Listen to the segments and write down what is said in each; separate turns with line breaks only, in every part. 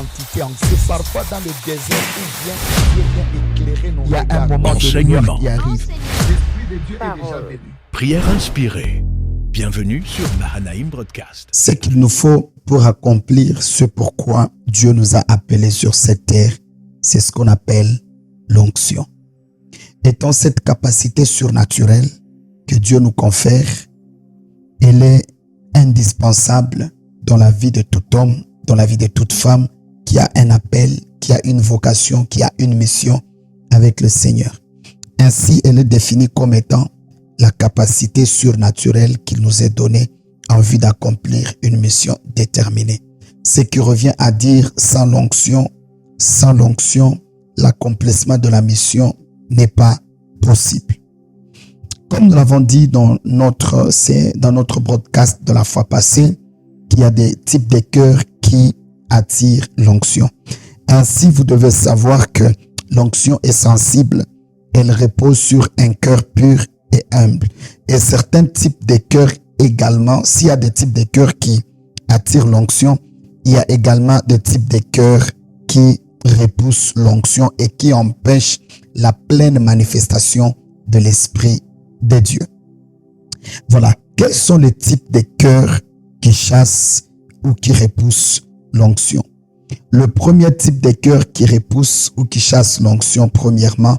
identité. C'est parfois dans le désert où Dieu vient éclairer nos regards. Il y a un moment de lumière qui arrive. L'Esprit de Dieu est déjà venu.
Prière inspirée. Bienvenue sur Mahanaïm Broadcast.
Ce qu'il nous faut pour accomplir ce pourquoi Dieu nous a appelés sur cette terre, c'est ce qu'on appelle l'onction. Étant cette capacité surnaturelle que Dieu nous confère, elle est indispensable dans la vie de tout homme, dans la vie de toute femme qui a un appel, qui a une vocation, qui a une mission avec le Seigneur. Ainsi, elle est définie comme étant la capacité surnaturelle qu'il nous est donnée en vue d'accomplir une mission déterminée. Ce qui revient à dire sans l'onction, l'accomplissement de la mission n'est pas possible. Comme nous l'avons dit dans notre broadcast de la fois passée, il y a des types de cœurs qui attirent l'onction. Ainsi, vous devez savoir que l'onction est sensible. Elle repose sur un cœur pur et humble. Et certains types de cœurs également, s'il y a des types de cœurs qui attirent l'onction, il y a également des types de cœurs qui repoussent l'onction et qui empêchent la pleine manifestation de l'Esprit de Dieu. Voilà. Quels sont les types de cœurs qui chassent ou qui repoussent l'onction? Le premier type de cœur qui repousse ou qui chasse l'onction, premièrement,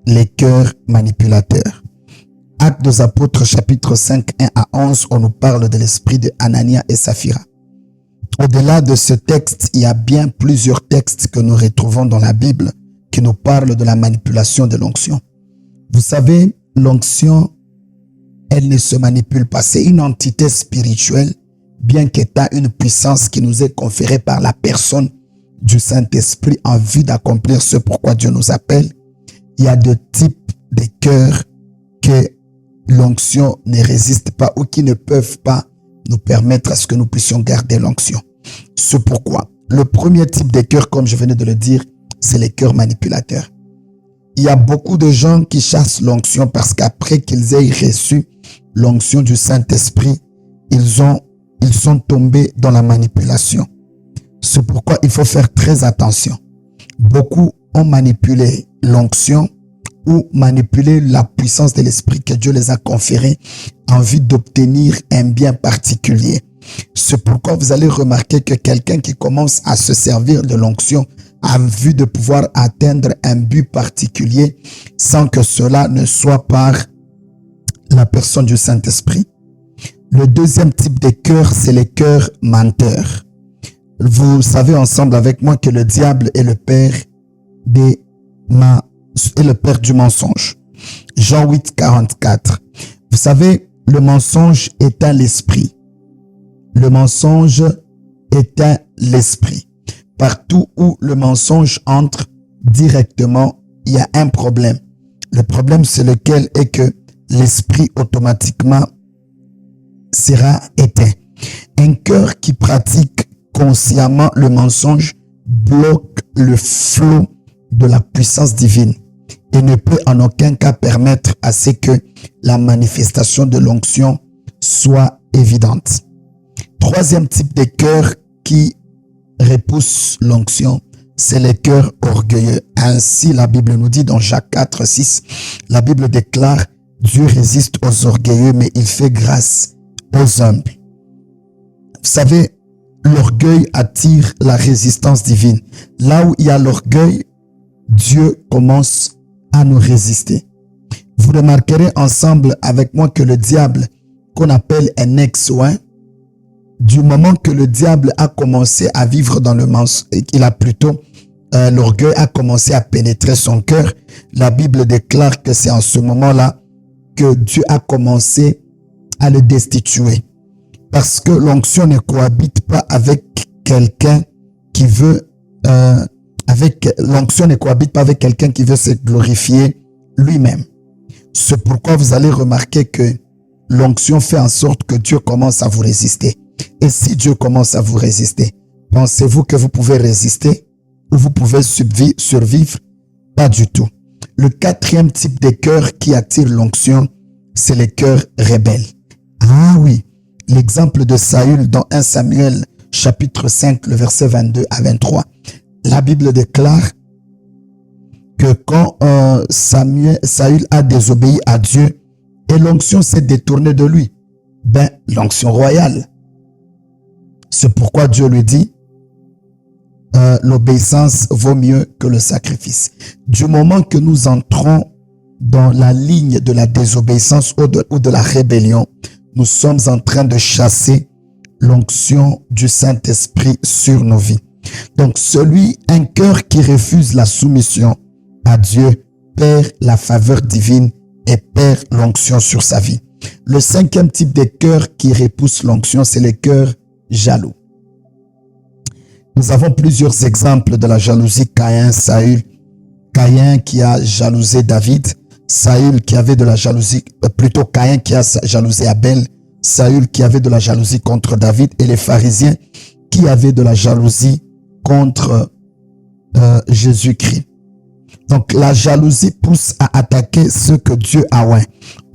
les cœurs manipulateurs. Actes des Apôtres, chapitre 5, 1 à 11, on nous parle de l'esprit de Anania et Saphira. Au-delà de ce texte, il y a bien plusieurs textes que nous retrouvons dans la Bible qui nous parlent de la manipulation de l'onction. Vous savez, l'onction, elle ne se manipule pas. C'est une entité spirituelle, bien qu'étant une puissance qui nous est conférée par la personne du Saint-Esprit en vue d'accomplir ce pourquoi Dieu nous appelle. Il y a deux types de cœurs que l'onction ne résiste pas ou qui ne peuvent pas nous permettre à ce que nous puissions garder l'onction. Ce pourquoi le premier type de cœur, comme je venais de le dire, c'est les cœurs manipulateurs. Il y a beaucoup de gens qui chassent l'onction parce qu'après qu'ils aient reçu l'onction du Saint-Esprit, ils sont tombés dans la manipulation. C'est pourquoi il faut faire très attention. Beaucoup ont manipulé l'onction ou manipulé la puissance de l'Esprit que Dieu les a conférés en vue d'obtenir un bien particulier. C'est pourquoi vous allez remarquer que quelqu'un qui commence à se servir de l'onction en vue de pouvoir atteindre un but particulier sans que cela ne soit par la personne du Saint-Esprit. Le deuxième type de cœur, c'est les cœurs menteurs. Vous savez ensemble avec moi que le diable est le père du mensonge. Jean 8, 44. Vous savez, le mensonge éteint l'esprit. Le mensonge éteint l'esprit. Partout où le mensonge entre directement, il y a un problème. Le problème, c'est lequel est que l'esprit automatiquement sera éteint. Un cœur qui pratique consciemment le mensonge bloque le flot de la puissance divine et ne peut en aucun cas permettre à ce que la manifestation de l'onction soit évidente. Troisième type de cœur qui repousse l'onction, c'est les cœurs orgueilleux. Ainsi, la Bible nous dit dans Jacques 4, 6, la Bible déclare: Dieu résiste aux orgueilleux, mais il fait grâce aux humbles. Vous savez, l'orgueil attire la résistance divine. Là où il y a l'orgueil, Dieu commence à nous résister. Vous remarquerez ensemble avec moi que le diable, qu'on appelle un ex-oin, du moment que le diable a commencé à vivre dans le mensonge, l'orgueil a commencé à pénétrer son cœur, la Bible déclare que c'est en ce moment-là que Dieu a commencé à le destituer. Parce que l'onction ne cohabite pas avec quelqu'un qui veut l'onction ne cohabite pas avec quelqu'un qui veut se glorifier lui-même. C'est pourquoi vous allez remarquer que l'onction fait en sorte que Dieu commence à vous résister. Et si Dieu commence à vous résister, pensez-vous que vous pouvez résister ou vous pouvez survivre? Pas du tout. Le quatrième type de cœur qui attire l'onction, c'est les cœurs rebelles. Ah oui, l'exemple de Saül dans 1 Samuel chapitre 5, le verset 22 à 23. La Bible déclare que quand Saül a désobéi à Dieu et l'onction s'est détournée de lui, l'onction royale. C'est pourquoi Dieu lui dit, l'obéissance vaut mieux que le sacrifice. Du moment que nous entrons dans la ligne de la désobéissance ou de la rébellion, nous sommes en train de chasser l'onction du Saint-Esprit sur nos vies. Donc, un cœur qui refuse la soumission à Dieu perd la faveur divine et perd l'onction sur sa vie. Le 5e type de cœur qui repousse l'onction, c'est le cœur jaloux. Nous avons plusieurs exemples de la jalousie. Caïn, Saül. Caïn qui a jalousé David. Saül qui avait de la jalousie, plutôt Caïn qui a jalousé Abel. Saül qui avait de la jalousie contre David. Et les pharisiens qui avaient de la jalousie contre Jésus-Christ. Donc la jalousie pousse à attaquer ce que Dieu a oint.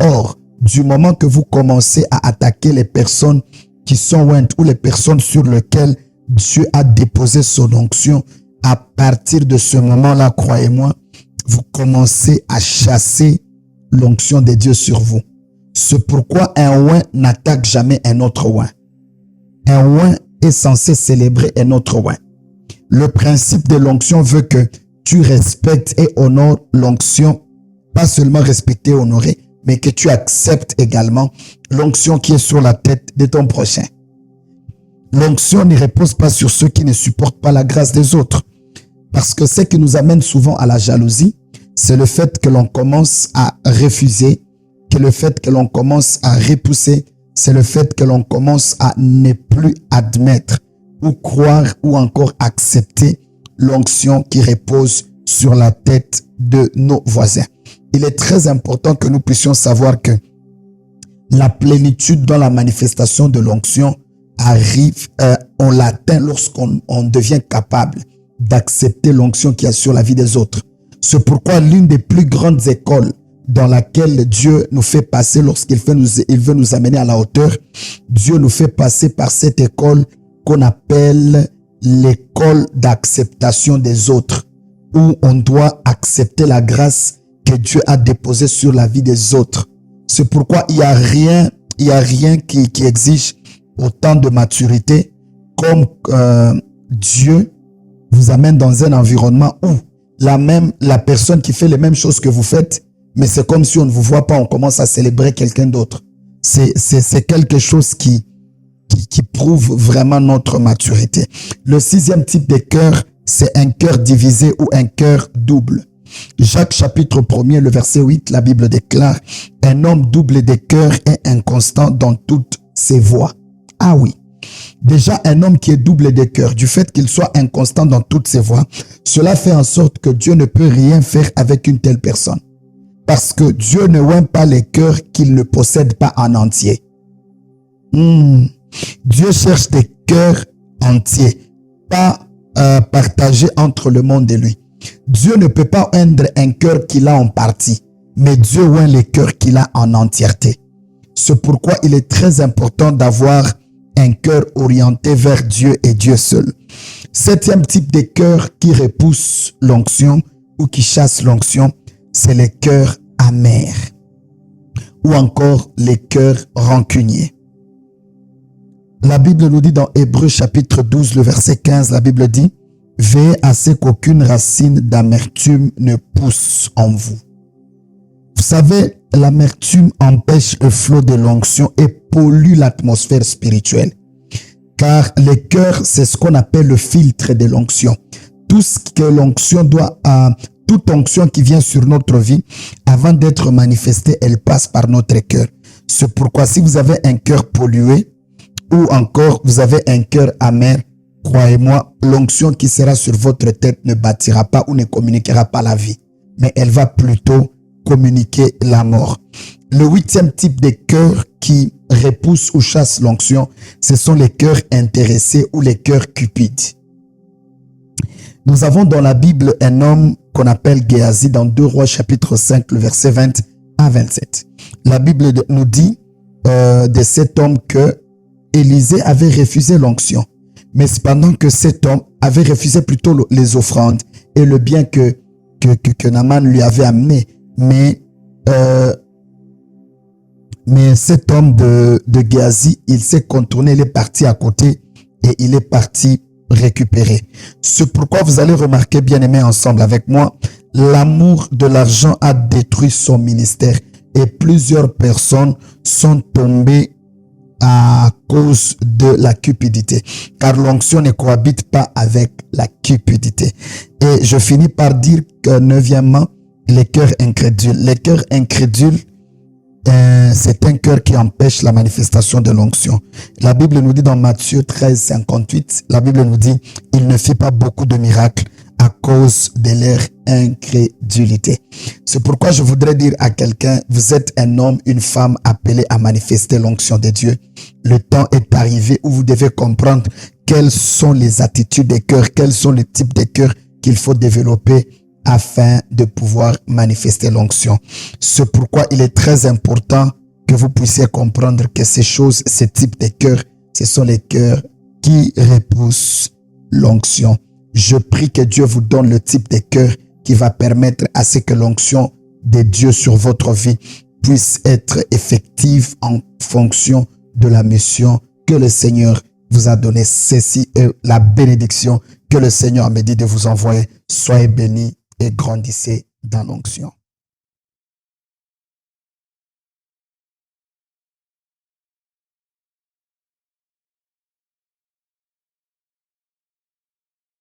Or, du moment que vous commencez à attaquer les personnes qui sont ointes ou les personnes sur lesquelles Dieu a déposé son onction, à partir de ce moment-là, croyez-moi, vous commencez à chasser l'onction de Dieu sur vous. C'est pourquoi un oint n'attaque jamais un autre oint. Un oint est censé célébrer un autre oint. Le principe de l'onction veut que tu respectes et honores l'onction, pas seulement respecter et honorer, mais que tu acceptes également l'onction qui est sur la tête de ton prochain. L'onction ne repose pas sur ceux qui ne supportent pas la grâce des autres. Parce que ce qui nous amène souvent à la jalousie, c'est le fait que l'on commence à refuser, que le fait que l'on commence à repousser, c'est le fait que l'on commence à ne plus admettre ou croire ou encore accepter l'onction qui repose sur la tête de nos voisins. Il est très important que nous puissions savoir que la plénitude dans la manifestation de l'onction arrive, on l'atteint lorsqu'on devient capable d'accepter l'onction qui est sur la vie des autres. C'est pourquoi l'une des plus grandes écoles dans laquelle Dieu nous fait passer lorsqu'il veut nous amener à la hauteur, Dieu nous fait passer par cette école qu'on appelle l'école d'acceptation des autres, où on doit accepter la grâce que Dieu a déposée sur la vie des autres. C'est pourquoi il y a rien qui exige autant de maturité comme Dieu vous amène dans un environnement où la personne qui fait les mêmes choses que vous faites, mais c'est comme si on ne vous voit pas, on commence à célébrer quelqu'un d'autre. C'est quelque chose qui prouve vraiment notre maturité. Le 6e type de cœur, c'est un cœur divisé ou un cœur double. Jacques chapitre 1er, le verset 8, la Bible déclare « Un homme double de cœur est inconstant dans toutes ses voies. » Ah oui, déjà un homme qui est double de cœur, du fait qu'il soit inconstant dans toutes ses voies, cela fait en sorte que Dieu ne peut rien faire avec une telle personne. Parce que Dieu ne oint pas les cœurs qu'il ne possède pas en entier. Dieu cherche des cœurs entiers, pas partagés entre le monde et lui. Dieu ne peut pas oindre un cœur qu'il a en partie, mais Dieu oint les cœurs qu'il a en entièreté. C'est pourquoi il est très important d'avoir un cœur orienté vers Dieu et Dieu seul. 7e type de cœur qui repousse l'onction ou qui chasse l'onction, c'est les cœurs amers ou encore les cœurs rancuniers. La Bible nous dit dans Hébreux chapitre 12, le verset 15, la Bible dit « Veillez à ce qu'aucune racine d'amertume ne pousse en vous. » Vous savez, l'amertume empêche le flot de l'onction et pollue l'atmosphère spirituelle. Car le cœur, c'est ce qu'on appelle le filtre de l'onction. Tout ce que l'onction toute onction qui vient sur notre vie, avant d'être manifestée, elle passe par notre cœur. C'est pourquoi si vous avez un cœur pollué, ou encore vous avez un cœur amer, croyez-moi, l'onction qui sera sur votre tête ne bâtira pas ou ne communiquera pas la vie, mais elle va plutôt communiquer la mort. Le 8e type de cœur qui repousse ou chasse l'onction, ce sont les cœurs intéressés ou les cœurs cupides. Nous avons dans la Bible un homme qu'on appelle Géasi dans 2 Rois chapitre 5, le verset 20 à 27. La Bible nous dit de cet homme que Élisée avait refusé l'onction. Mais cependant que cet homme avait refusé plutôt les offrandes et le bien que Naaman lui avait amené. Mais cet homme de Géasi, il s'est contourné, il est parti à côté et il est parti récupérer. C'est pourquoi vous allez remarquer, bien aimés ensemble avec moi, l'amour de l'argent a détruit son ministère et plusieurs personnes sont tombées à cause de la cupidité, car l'onction ne cohabite pas avec la cupidité. Et je finis par dire que neuvièmement, les cœurs incrédules. Les cœurs incrédules, c'est un cœur qui empêche la manifestation de l'onction. La Bible nous dit dans Matthieu 13, 58, la Bible nous dit, il ne fit pas beaucoup de miracles à cause de leur incrédulité. C'est pourquoi je voudrais dire à quelqu'un, vous êtes un homme, une femme appelé à manifester l'onction de Dieu. Le temps est arrivé où vous devez comprendre quelles sont les attitudes des cœurs, quels sont les types de cœurs qu'il faut développer afin de pouvoir manifester l'onction. C'est pourquoi il est très important que vous puissiez comprendre que ces choses, ces types de cœurs, ce sont les cœurs qui repoussent l'onction. Je prie que Dieu vous donne le type de cœur qui va permettre à ce que l'onction de Dieu sur votre vie puisse être effective en fonction de la mission que le Seigneur vous a donnée. Ceci est la bénédiction que le Seigneur me dit de vous envoyer. Soyez bénis et grandissez dans l'onction.